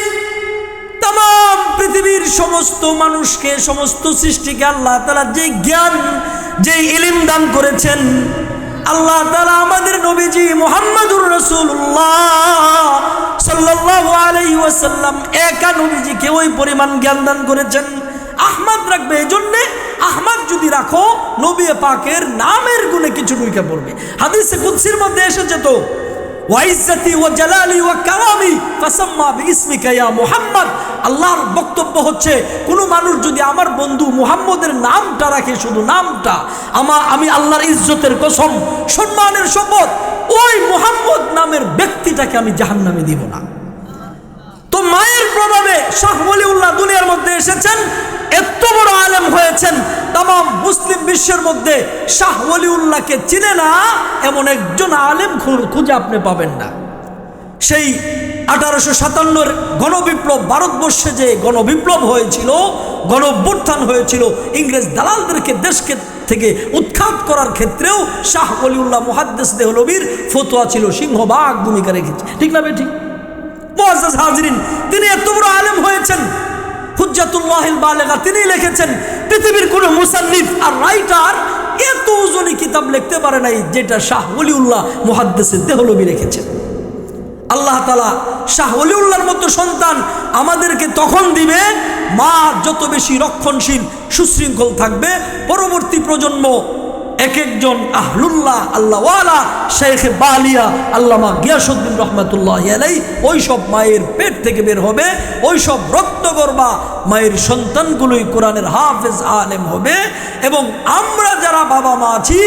तमाम পৃথিবীর সমস্ত মানুষকে, সমস্ত সৃষ্টিকে আল্লাহ তাআলা যে জ্ঞান, যে ইলম দান করেছেন, আল্লাহ তাআলা আমাদের নবীজি মুহাম্মদুর রাসূলুল্লাহ সাল্লাল্লাহু আলাইহি ওয়াসাল্লাম একা নবীজিকে ওই পরিমাণ জ্ঞান দান করেছেন। আহমদ রাখবে এই জন্যে, আহমদ যদি রাখো নবী পাকের নামের গুণে কিছু ঢুকে পড়বে। হাদিসে কুদসির মধ্যে এসেছে তো, ওয়াইজ্জতি ওয়া জালালি ওয়া কারামি ফাসাম্মা বিইসমিকা ইয়া মুহাম্মদ। আল্লাহর বক্তব্য হচ্ছে, কোনো মানুষ যদি আমার বন্ধু মুহাম্মদের নামটা রাখে, শুধু নামটা, আমি আল্লাহর ইজ্জতের কসম, সম্মানের শপথ, ওই মুহাম্মদ নামের ব্যক্তিটাকে আমি জাহান্নামে দিব না। তো মায়ের প্রভাবে শাহ ওলিউল্লাহ দুনিয়ার মধ্যে এসেছেন, এত বড় আলেম হয়েছেন, তাম মুসলিম বিশ্বের মধ্যে শাহ ওলিউল্লাহকে চিনে না এমন একজন আলেম খুঁজে আপনি পাবেন না। সেই 1857 গণবিপ্লব, ভারতবর্ষে যে গণবিপ্লব হয়েছিল, গণঅভ্যুত্থান হয়েছিল, ইংরেজ দালালদেরকে দেশকে থেকে উৎখাত করার ক্ষেত্রেও শাহ ওলিউল্লাহ মুহাদ্দিস দেহলভীর ফতোয়া ছিল, সিংহভাগ ভূমিকা রেখেছে, ঠিক না বেঠিক? মুআজ্জাজ হাজিরিন, তিনি এত বড় আলেম হয়েছেন, হুজ্জাতুল্লাহিল বালিগা তিনি লিখেছেন। পৃথিবীর কোন মুসান্নিফ আর রাইটার এত ওজনী কিতাব লিখতে পারে নাই যেটা শাহ ওলিউল্লাহ মুহাদ্দিস দেহলভী লিখেছেন। আল্লাহ তাআলা শাহ ওলিউল্লাহর মতো সন্তান আমাদেরকে তখন দিবে মা যত বেশি রক্ষণশীল সুশৃঙ্খল থাকবে, পরবর্তী প্রজন্ম এক একজন আহলুল্লাহ আল্লাহওয়ালা শেখ বালিয়া আল্লামা গিয়াসউদ্দিন রহমাতুল্লাহি আলাইহি ওই সব মায়ের পেট থেকে বের হবে, ওই সব রক্তগর্ভা মায়ের সন্তানগুলোই কোরআনের হাফেজ আলেম হবে। এবং আমরা যারা বাবা মা আছি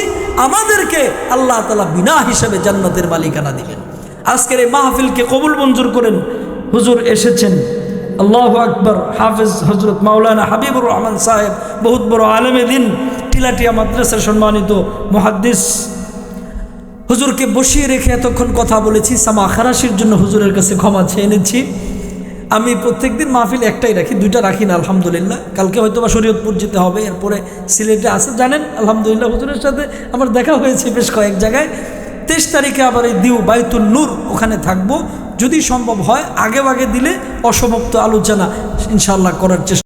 আমাদেরকে আল্লাহ তাআলা বিনা হিসাবে জান্নাতের মালিকানা দিবেন। আজকের এই মাহফিলকে কবুল মঞ্জুর করেন। হুজুর এসেছেন, আল্লাহু আকবার। হাফেজ হযরত মাওলানা হাবিবুর রহমান সাহেব, বহুত বড় আলেমে দিন, টিলাটিয়া মাদ্রাসার সম্মানিত মুহাদ্দিস। হুজুরকে বসিয়ে রেখে এতক্ষণ কথা বলেছি, সামা খারাসির জন্য হুজুরের কাছে ক্ষমা চেয়ে এনেছি। আমি প্রত্যেকদিন মাহফিল একটাই রাখি, দুইটা রাখি না আলহামদুলিল্লাহ। কালকে হয়তো বা শরীয়তপুর যেতে হবে, এরপরে সিলেটে আছে জানেন আলহামদুলিল্লাহ। হুজুরের সাথে আমার দেখা হয়েছে বেশ কয়েক জায়গায়। 23 তারিখে আবার এই দিউ বাইতুল নূর ওখানে থাকবো, যদি সম্ভব হয় আগে দিলে অসমাপ্ত আলোচনা ইনশাআল্লাহ করার চেষ্টা